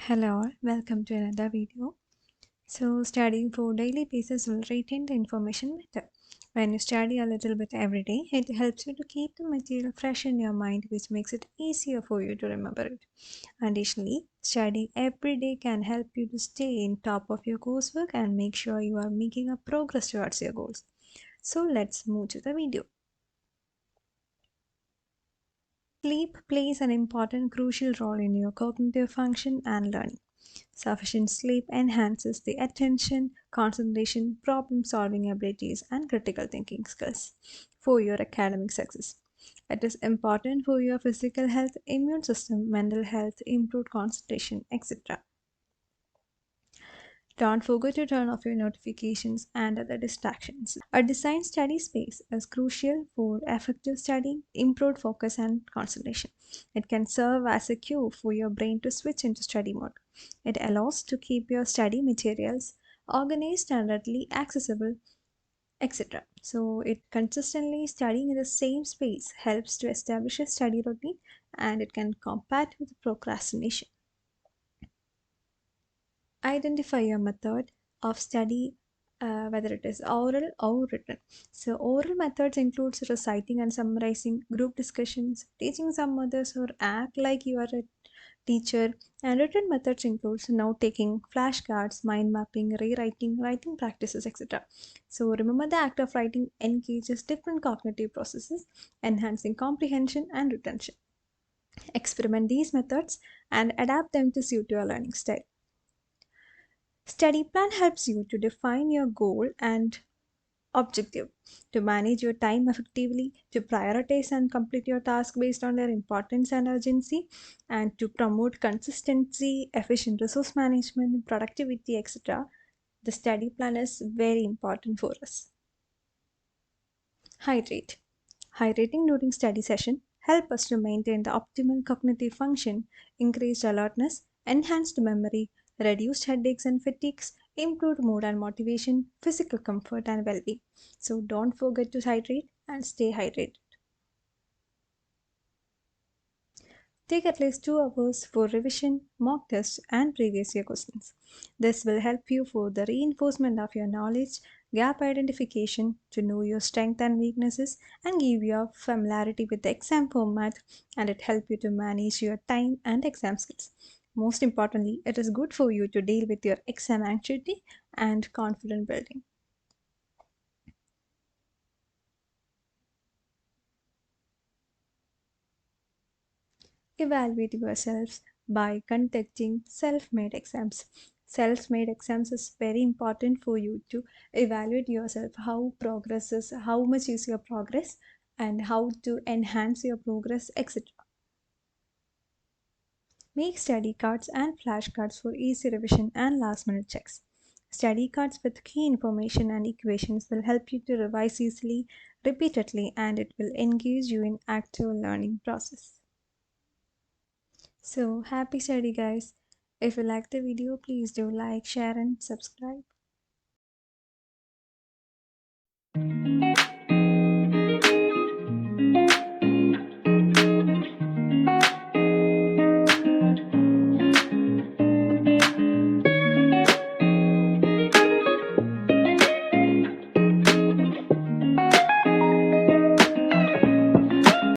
Hello, all. Welcome to another video. So, studying for daily basis will retain the information better. When you study a little bit every day, it helps you to keep the material fresh in your mind, which makes it easier for you to remember it. Additionally, studying every day can help you to stay in top of your coursework and make sure you are making a progress towards your goals. So, let's move to the video. Sleep plays an important crucial role in your cognitive function and learning. Sufficient sleep enhances the attention, concentration, problem solving abilities, and critical thinking skills for your academic success. It is important for your physical health, immune system, mental health, improved concentration, etc. Don't forget to turn off your notifications and other distractions. A designed study space is crucial for effective studying, improved focus, and concentration. It can serve as a cue for your brain to switch into study mode. It allows to keep your study materials organized and readily accessible, etc. So, it consistently studying in the same space helps to establish a study routine and it can combat with procrastination. Identify your method of study, whether it is oral or written. So oral methods includes reciting and summarizing, group discussions, teaching some others, or act like you are a teacher. And written methods includes note taking, flashcards, mind mapping, rewriting, writing practices, etc. So remember, the act of writing engages different cognitive processes, enhancing comprehension and retention. Experiment these methods and adapt them to suit your learning style. Study plan helps you to define your goal and objective, to manage your time effectively, to prioritize and complete your task based on their importance and urgency, and to promote consistency, efficient resource management, productivity, etc. The study plan is very important for us. Hydrate. Hydrating during study session help us to maintain the optimal cognitive function, increased alertness, enhanced memory, reduced headaches and fatigues, improved mood and motivation, physical comfort and well-being. So don't forget to hydrate and stay hydrated. Take at least 2 hours for revision, mock tests, and previous year questions. This will help you for the reinforcement of your knowledge, gap identification, to know your strengths and weaknesses, and give you a familiarity with the exam format, and it helps you to manage your time and exam skills. Most importantly, it is good for you to deal with your exam anxiety and confidence building. Evaluate yourselves by conducting self-made exams. Self-made exams is very important for you to evaluate yourself, how progress is, how much is your progress, and how to enhance your progress, etc. Make study cards and flashcards for easy revision and last minute checks. Study cards with key information and equations will help you to revise easily, repeatedly, and it will engage you in active learning process. So happy study, guys. If you like the video, please do like, share, and subscribe.